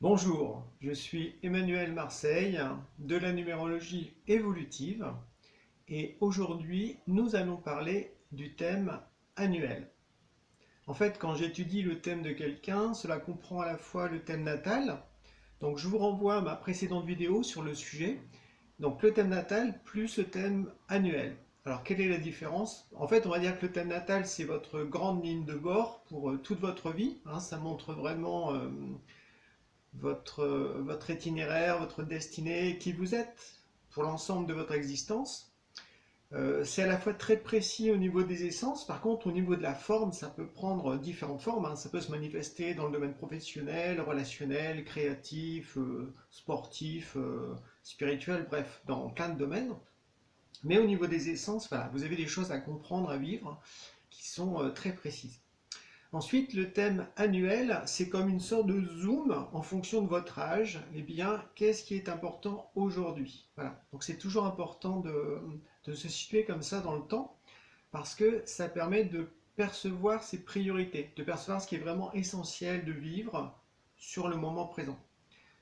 Bonjour, je suis Emmanuel Marseille de la numérologie évolutive et aujourd'hui nous allons parler du thème annuel. En fait, quand j'étudie le thème de quelqu'un, cela comprend à la fois le thème natal, donc je vous renvoie à ma précédente vidéo sur le sujet, donc le thème natal plus le thème annuel. Alors quelle est la différence? En fait, on va dire que le thème natal c'est votre grande ligne de bord pour toute votre vie, hein, ça montre vraiment votre itinéraire, votre destinée, qui vous êtes pour l'ensemble de votre existence. C'est à la fois très précis au niveau des essences, par contre au niveau de la forme, ça peut prendre différentes formes, hein. Ça peut se manifester dans le domaine professionnel, relationnel, créatif, sportif, spirituel, bref, dans plein de domaines. Mais au niveau des essences, voilà, vous avez des choses à comprendre, à vivre, qui sont très précises. Ensuite, le thème annuel, c'est comme une sorte de zoom en fonction de votre âge. Eh bien, qu'est-ce qui est important aujourd'hui? Voilà. Donc, c'est toujours important de se situer comme ça dans le temps parce que ça permet de percevoir ses priorités, de percevoir ce qui est vraiment essentiel de vivre sur le moment présent.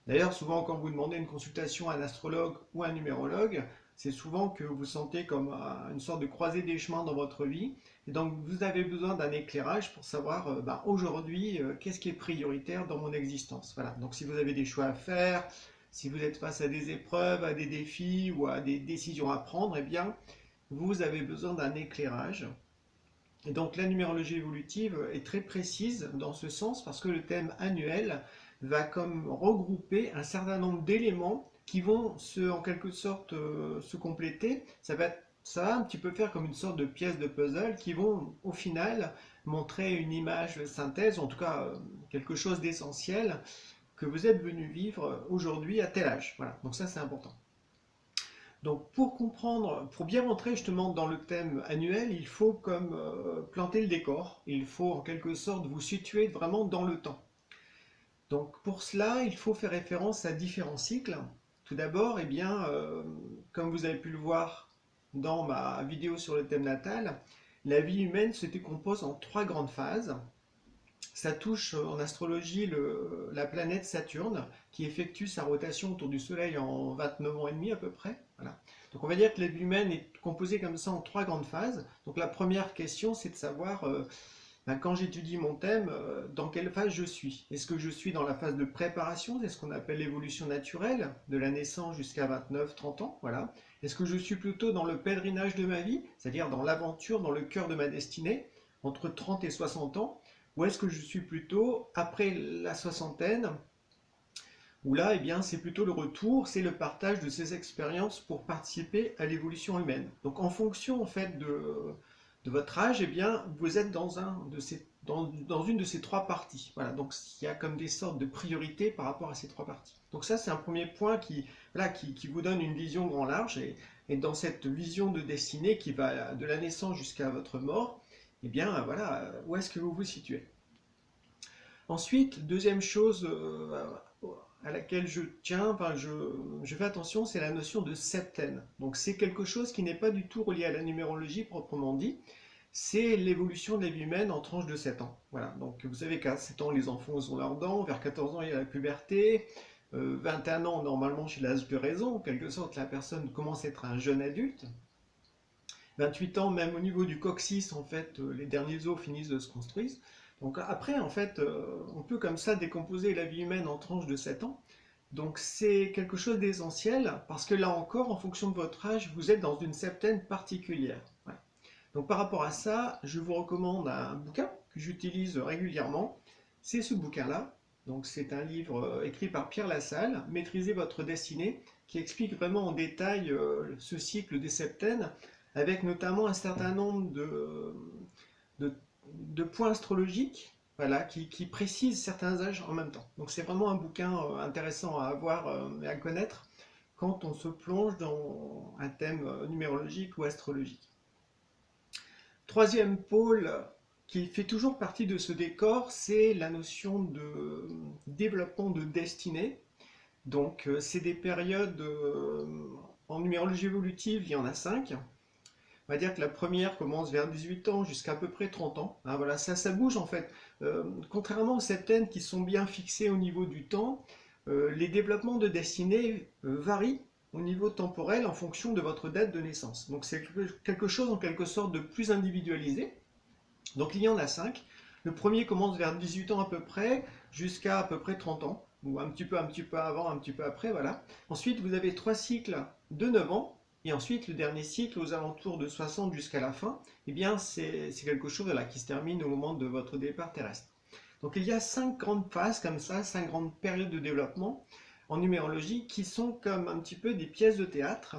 D'ailleurs, souvent, quand vous demandez une consultation à un astrologue ou à un numérologue, c'est souvent que vous sentez comme une sorte de croisée des chemins dans votre vie. Et donc, vous avez besoin d'un éclairage pour savoir aujourd'hui qu'est-ce qui est prioritaire dans mon existence. Voilà. Donc, si vous avez des choix à faire, si vous êtes face à des épreuves, à des défis ou à des décisions à prendre, eh bien, vous avez besoin d'un éclairage. Et donc la numérologie évolutive est très précise dans ce sens parce que le thème annuel va comme regrouper un certain nombre d'éléments qui vont en quelque sorte se compléter. Ça va un petit peu faire comme une sorte de pièce de puzzle qui vont au final montrer une image synthèse, en tout cas quelque chose d'essentiel que vous êtes venu vivre aujourd'hui à tel âge. Voilà, donc ça c'est important. Donc pour comprendre, pour bien rentrer justement dans le thème annuel, il faut comme planter le décor, il faut en quelque sorte vous situer vraiment dans le temps. Donc pour cela, il faut faire référence à différents cycles. Tout d'abord, eh bien, comme vous avez pu le voir dans ma vidéo sur le thème natal, la vie humaine se décompose en trois grandes phases. Ça touche en astrologie la planète Saturne qui effectue sa rotation autour du Soleil en 29 ans et demi à peu près. Voilà. Donc on va dire que la vie humaine est composée comme ça en trois grandes phases. Donc la première question c'est de savoir quand j'étudie mon thème, dans quelle phase je suis. Est-ce que je suis dans la phase de préparation, c'est ce qu'on appelle l'évolution naturelle, de la naissance jusqu'à 29-30 ans, voilà. Est-ce que je suis plutôt dans le pèlerinage de ma vie, c'est-à-dire dans l'aventure, dans le cœur de ma destinée, entre 30 et 60 ans, ou est-ce que je suis plutôt après la soixantaine, où là, eh bien, c'est plutôt le retour, c'est le partage de ces expériences pour participer à l'évolution humaine. Donc, en fonction en fait de votre âge, eh bien, vous êtes dans une de ces trois parties. Voilà. Donc, il y a comme des sortes de priorités par rapport à ces trois parties. Donc, ça, c'est un premier point voilà, qui vous donne une vision grand large. Et dans cette vision de destinée qui va de la naissance jusqu'à votre mort, eh bien, voilà, où est-ce que vous vous situez? Ensuite, deuxième chose à laquelle je tiens, enfin, je fais attention, c'est la notion de septaine. Donc c'est quelque chose qui n'est pas du tout relié à la numérologie proprement dit, c'est l'évolution de la vie humaine en tranche de 7 ans. Voilà, donc vous savez qu'à 7 ans, les enfants ont leurs dents, vers 14 ans, il y a la puberté, 21 ans, normalement, chez l'âge de raison, en quelque sorte, la personne commence à être un jeune adulte. 28 ans, même au niveau du coccyx, en fait, les derniers os finissent de se construire. Donc après, en fait, on peut comme ça décomposer la vie humaine en tranches de 7 ans. Donc c'est quelque chose d'essentiel parce que là encore, en fonction de votre âge, vous êtes dans une septaine particulière. Ouais. Donc par rapport à ça, je vous recommande un bouquin que j'utilise régulièrement. C'est ce bouquin-là. Donc c'est un livre écrit par Pierre Lassalle, Maîtriser votre destinée, qui explique vraiment en détail ce cycle des septaines, avec notamment un certain nombre de, de points astrologiques, voilà, qui précisent certains âges en même temps. Donc c'est vraiment un bouquin intéressant à avoir et à connaître quand on se plonge dans un thème numérologique ou astrologique. Troisième pôle qui fait toujours partie de ce décor, c'est la notion de développement de destinée. Donc c'est des périodes en numérologie évolutive, il y en a 5. On va dire que la première commence vers 18 ans jusqu'à peu près 30 ans. Voilà, ça bouge en fait. Contrairement aux septaines qui sont bien fixées au niveau du temps, les développements de destinée varient au niveau temporel en fonction de votre date de naissance. Donc c'est quelque chose en quelque sorte de plus individualisé. Donc il y en a 5. Le premier commence vers 18 ans à peu près, jusqu'à peu près 30 ans, ou un petit peu avant, un petit peu après, voilà. Ensuite, vous avez 3 cycles de 9 ans, et ensuite le dernier cycle aux alentours de 60 jusqu'à la fin, eh bien c'est quelque chose là, qui se termine au moment de votre départ terrestre. Donc il y a 5 grandes phases comme ça, 5 grandes périodes de développement en numérologie qui sont comme un petit peu des pièces de théâtre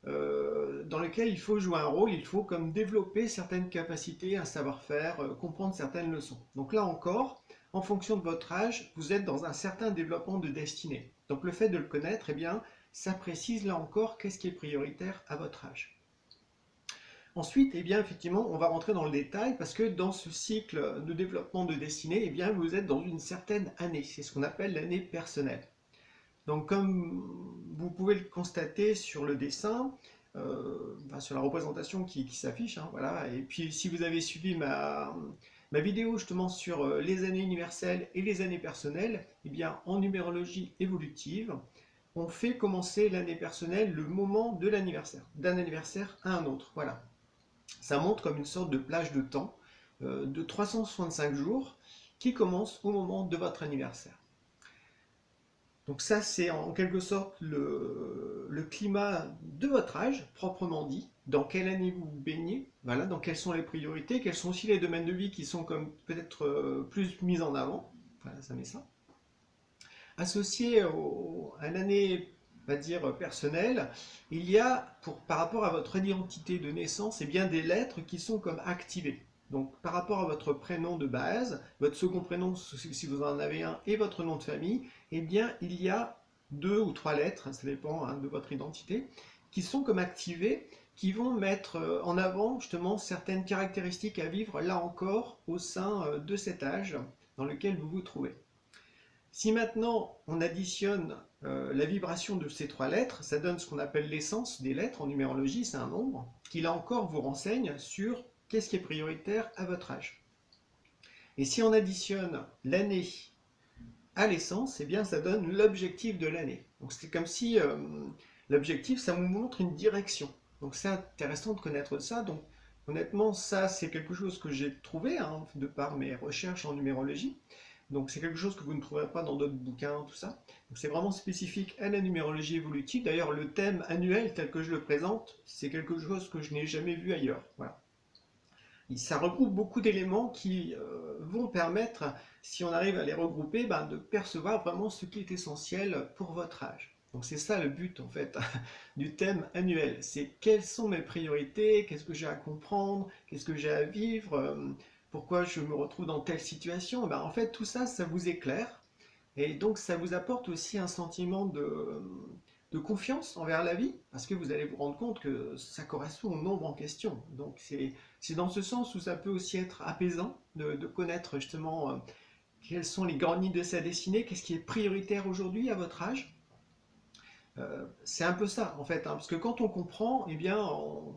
dans lesquelles il faut jouer un rôle, il faut comme développer certaines capacités, un savoir-faire, comprendre certaines leçons. Donc là encore, en fonction de votre âge, vous êtes dans un certain développement de destinée. Donc le fait de le connaître, eh bien, ça précise là encore qu'est-ce qui est prioritaire à votre âge. Ensuite, eh bien, effectivement, on va rentrer dans le détail parce que dans ce cycle de développement de destinée, eh bien, vous êtes dans une certaine année. C'est ce qu'on appelle l'année personnelle. Donc, comme vous pouvez le constater sur le dessin, sur la représentation qui s'affiche, hein, voilà. Et puis, si vous avez suivi ma vidéo justement sur les années universelles et les années personnelles, eh bien, en numérologie évolutive, on fait commencer l'année personnelle le moment de l'anniversaire, d'un anniversaire à un autre. Voilà. Ça montre comme une sorte de plage de temps de 365 jours qui commence au moment de votre anniversaire. Donc ça, c'est en quelque sorte le climat de votre âge, proprement dit, dans quelle année vous vous baignez, voilà, dans quelles sont les priorités, quels sont aussi les domaines de vie qui sont comme peut-être plus mis en avant, voilà, ça met ça. Associé à l'année, on va dire, personnelle, il y a, par rapport à votre identité de naissance, eh bien, des lettres qui sont comme activées. Donc, par rapport à votre prénom de base, votre second prénom, si vous en avez un, et votre nom de famille, eh bien, il y a 2 ou 3 lettres, ça dépend hein, de votre identité, qui sont comme activées, qui vont mettre en avant justement certaines caractéristiques à vivre, là encore, au sein de cet âge dans lequel vous vous trouvez. Si maintenant on additionne la vibration de ces 3 lettres, ça donne ce qu'on appelle l'essence des lettres en numérologie, c'est un nombre, qui là encore vous renseigne sur qu'est-ce qui est prioritaire à votre âge. Et si on additionne l'année à l'essence, eh bien ça donne l'objectif de l'année. Donc c'est comme si l'objectif, ça vous montre une direction. Donc c'est intéressant de connaître ça. Donc honnêtement, ça c'est quelque chose que j'ai trouvé hein, de par mes recherches en numérologie. Donc c'est quelque chose que vous ne trouverez pas dans d'autres bouquins, tout ça. Donc c'est vraiment spécifique à la numérologie évolutive. D'ailleurs, le thème annuel tel que je le présente, c'est quelque chose que je n'ai jamais vu ailleurs. Voilà. Et ça regroupe beaucoup d'éléments qui vont permettre, si on arrive à les regrouper, de percevoir vraiment ce qui est essentiel pour votre âge. Donc c'est ça le but en fait du thème annuel. C'est quelles sont mes priorités, qu'est-ce que j'ai à comprendre, qu'est-ce que j'ai à vivre, pourquoi je me retrouve dans telle situation. En fait tout ça, ça vous éclaire. Et donc ça vous apporte aussi un sentiment de confiance envers la vie, parce que vous allez vous rendre compte que ça correspond au nombre en question. Donc c'est dans ce sens où ça peut aussi être apaisant de connaître justement quelles sont les grandes lignes de sa destinée, qu'est-ce qui est prioritaire aujourd'hui à votre âge. C'est un peu ça en fait, hein, parce que quand on comprend, eh bien on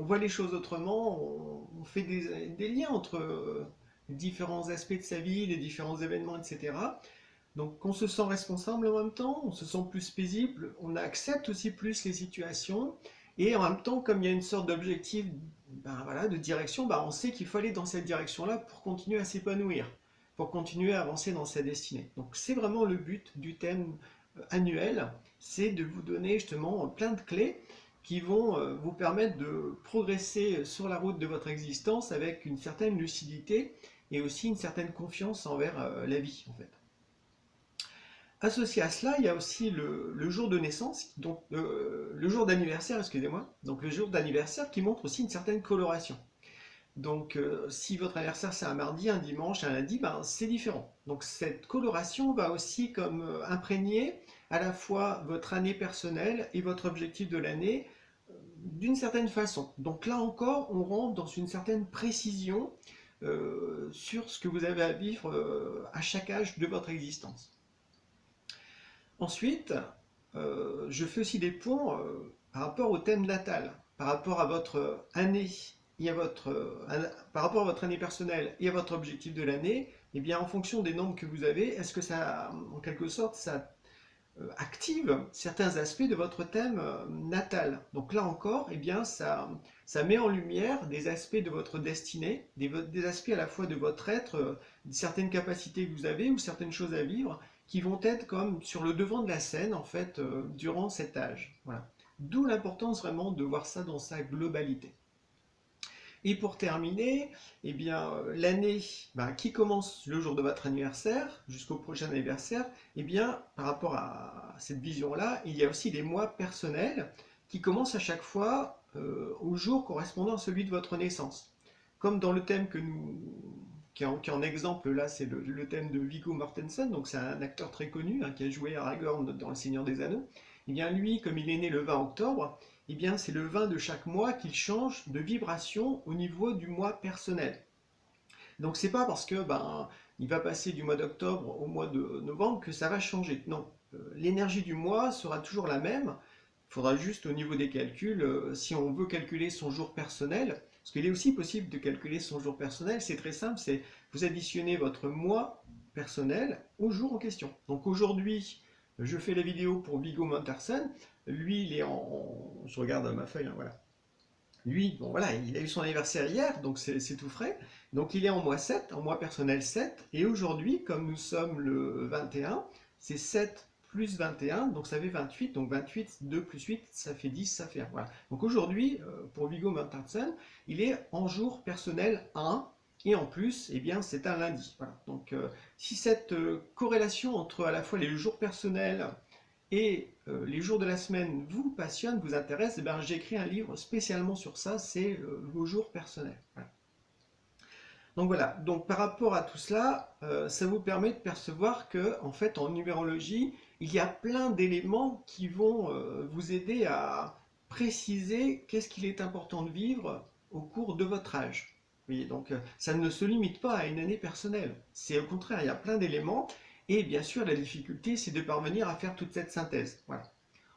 voit les choses autrement, on fait des liens entre différents aspects de sa vie, les différents événements, etc. Donc on se sent responsable en même temps, on se sent plus paisible, on accepte aussi plus les situations, et en même temps, comme il y a une sorte d'objectif voilà, de direction, on sait qu'il faut aller dans cette direction-là pour continuer à s'épanouir, pour continuer à avancer dans sa destinée. Donc c'est vraiment le but du thème annuel, c'est de vous donner justement plein de clés qui vont vous permettre de progresser sur la route de votre existence avec une certaine lucidité et aussi une certaine confiance envers la vie en fait. Associé à cela, il y a aussi le jour de naissance, donc le jour d'anniversaire, excusez-moi, donc le jour d'anniversaire qui montre aussi une certaine coloration. Donc si votre anniversaire c'est un mardi, un dimanche, un lundi, c'est différent. Donc cette coloration va aussi comme imprégner à la fois votre année personnelle et votre objectif de l'année d'une certaine façon. Donc là encore, on rentre dans une certaine précision sur ce que vous avez à vivre à chaque âge de votre existence. Ensuite, je fais aussi des ponts par rapport au thème natal, par rapport à votre année, par rapport à votre année personnelle et à votre objectif de l'année, eh bien, en fonction des nombres que vous avez, est-ce que ça, en quelque sorte, ça active certains aspects de votre thème natal. Donc là encore, eh bien, ça met en lumière des aspects de votre destinée, des aspects à la fois de votre être, certaines capacités que vous avez ou certaines choses à vivre qui vont être comme sur le devant de la scène en fait durant cet âge. Voilà. D'où l'importance vraiment de voir ça dans sa globalité. Et pour terminer, eh bien, l'année qui commence le jour de votre anniversaire jusqu'au prochain anniversaire, eh bien, par rapport à cette vision-là, il y a aussi des mois personnels qui commencent à chaque fois au jour correspondant à celui de votre naissance. Comme dans le thème qui est en exemple, là, c'est le thème de Viggo Mortensen, donc c'est un acteur très connu qui a joué Aragorn dans Le Seigneur des Anneaux. Eh bien, lui, comme il est né le 20 octobre, eh bien, c'est le 20 de chaque mois qu'il change de vibration au niveau du mois personnel. Donc, c'est pas parce que il va passer du mois d'octobre au mois de novembre que ça va changer. Non, l'énergie du mois sera toujours la même. Il faudra juste au niveau des calculs, si on veut calculer son jour personnel, parce qu'il est aussi possible de calculer son jour personnel, c'est très simple, c'est vous additionnez votre mois personnel au jour en question. Donc aujourd'hui, je fais la vidéo pour Viggo Mortensen. Lui, il est je regarde ma feuille, hein, voilà. Lui, bon voilà, il a eu son anniversaire hier, donc c'est tout frais. Donc il est en mois 7, en mois personnel 7. Et aujourd'hui, comme nous sommes le 21, c'est 7 plus 21, donc ça fait 28. Donc 28, 2 plus 8, ça fait 10, ça fait 1. Voilà. Donc aujourd'hui, pour Viggo Mortensen, il est en jour personnel 1. Et en plus, eh bien, c'est un lundi. Voilà. Donc, si cette corrélation entre à la fois les jours personnels et les jours de la semaine vous passionne, vous intéresse, eh bien, j'ai écrit un livre spécialement sur ça, c'est vos jours personnels. Voilà. Donc voilà, donc par rapport à tout cela, ça vous permet de percevoir que, en fait, en numérologie, il y a plein d'éléments qui vont vous aider à préciser qu'est-ce qu'il est important de vivre au cours de votre âge. Vous voyez, donc ça ne se limite pas à une année personnelle. C'est au contraire, il y a plein d'éléments. Et bien sûr, la difficulté, c'est de parvenir à faire toute cette synthèse. Voilà.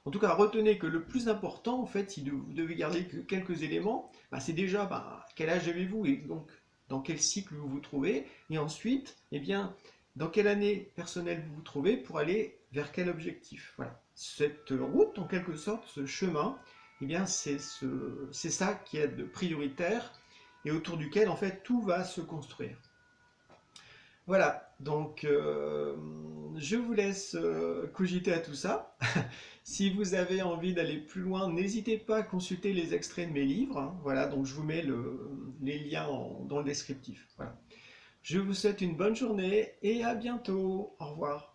En tout cas, retenez que le plus important, en fait, si vous devez garder que quelques éléments, c'est déjà quel âge avez-vous et donc dans quel cycle vous vous trouvez, et ensuite, eh bien, dans quelle année personnelle vous vous trouvez pour aller vers quel objectif. Voilà. Cette route, en quelque sorte, ce chemin, eh bien, c'est ça qui est de prioritaire et autour duquel, en fait, tout va se construire. Voilà, donc je vous laisse cogiter à tout ça. Si vous avez envie d'aller plus loin, n'hésitez pas à consulter les extraits de mes livres. Hein. Voilà, donc je vous mets les liens dans le descriptif. Voilà. Je vous souhaite une bonne journée et à bientôt. Au revoir.